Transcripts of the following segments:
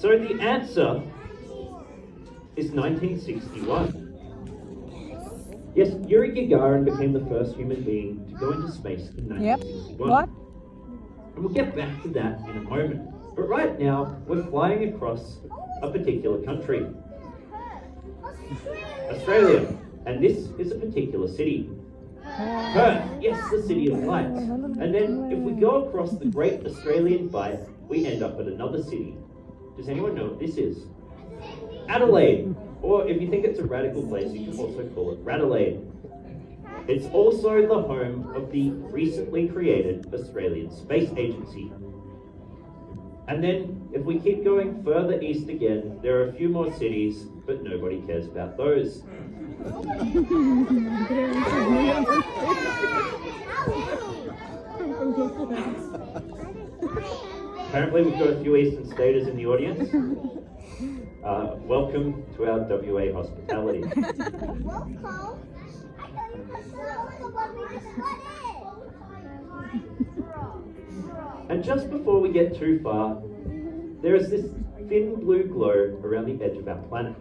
So the answer is 1961. Yes, Yuri Gagarin became the first human being to go into space in 1961. What? And we'll get back to that in a moment. But right now, we're flying across a particular country. Australia. And this is a particular city. Perth, yes, the city of lights. And then if we go across the Great Australian Bight, we end up at another city. Does anyone know what this is? Adelaide. Or if you think it's a radical place, you can also call it Radelaide. It's also the home of the recently created Australian Space Agency. And then, if we keep going further east again, there are a few more cities, but nobody cares about those. Apparently we've got a few Eastern Staters in the audience. Welcome to our WA hospitality. And just before we get too far, there is this thin blue glow around the edge of our planet.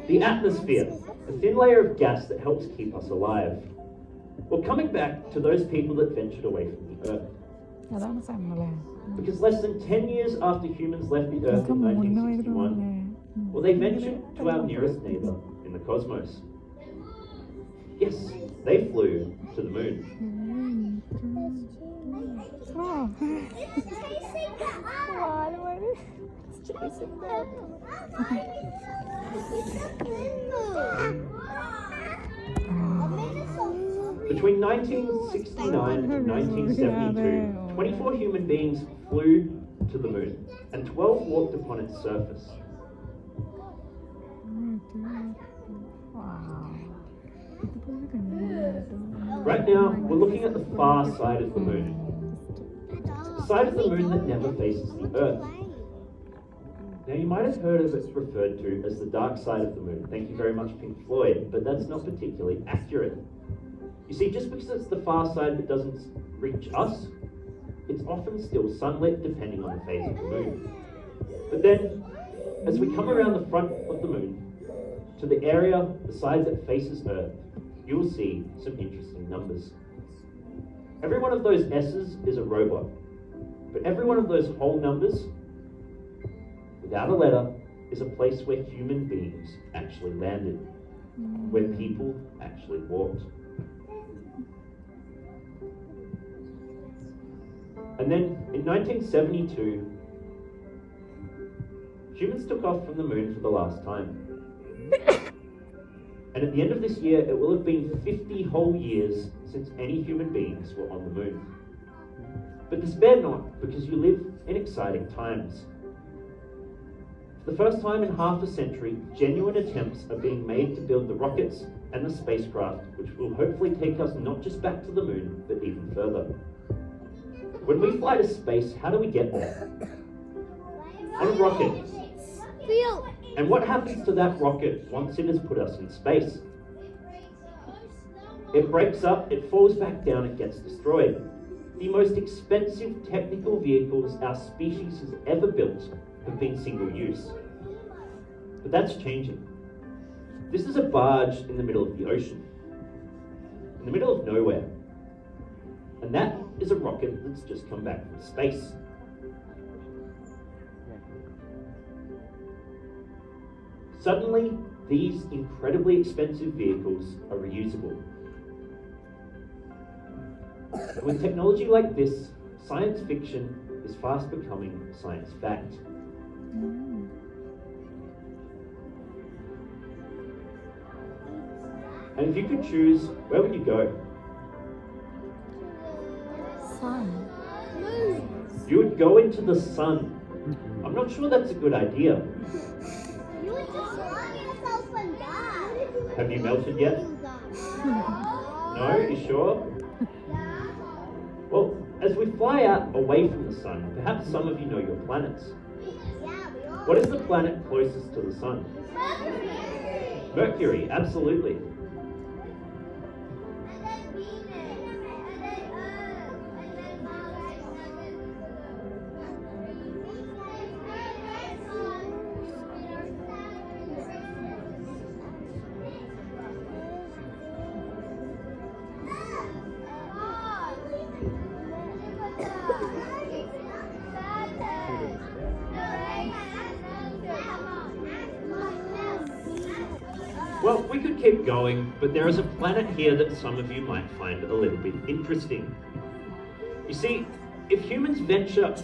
The atmosphere, a thin layer of gas that helps keep us alive. Well, coming back to those people that ventured away from the Earth. Because less than 10 years after humans left the Earth in 1961, well, they ventured to our nearest neighbor in the cosmos. Yes, they flew to the moon. Between 1969 and 1972, 24 human beings flew to the moon, and 12 walked upon its surface. Right now, we're looking at the far side of the moon. The side of the moon that never faces the Earth. Now, you might have heard of it referred to as the dark side of the moon. Thank you very much, Pink Floyd, but that's not particularly accurate. You see, just because it's the far side that doesn't reach us, it's often still sunlit depending on the phase of the moon. But then, as we come around the front of the moon, to the area, the side that faces Earth, you will see some interesting numbers. Every one of those S's is a robot, but every one of those whole numbers, without a letter, is a place where human beings actually landed, where people actually walked. And then in 1972, humans took off from the moon for the last time. And at the end of this year, it will have been 50 whole years since any human beings were on the moon. But despair not, because you live in exciting times. For the first time in half a century, genuine attempts are being made to build the rockets and the spacecraft, which will hopefully take us not just back to the moon, but even further. When we fly to space, how do we get there? On a rocket. And what happens to that rocket once it has put us in space? It breaks up, it falls back down, it gets destroyed. The most expensive technical vehicles our species has ever built have been single use. But that's changing. This is a barge in the middle of the ocean, in the middle of nowhere. And that is a rocket that's just come back from space. Suddenly, these incredibly expensive vehicles are reusable. And with technology like this, science fiction is fast becoming science fact. And if you could choose, where would you go? Sun. You would go into the sun. I'm not sure that's a good idea. You would just fly yourself and die. Have you melted yet? No? You sure? Well, as we fly out away from the sun, perhaps some of you know your planets. What is the planet closest to the sun? Mercury, absolutely. Well, we could keep going, but there is a planet here that some of you might find a little bit interesting. You see, if humans venture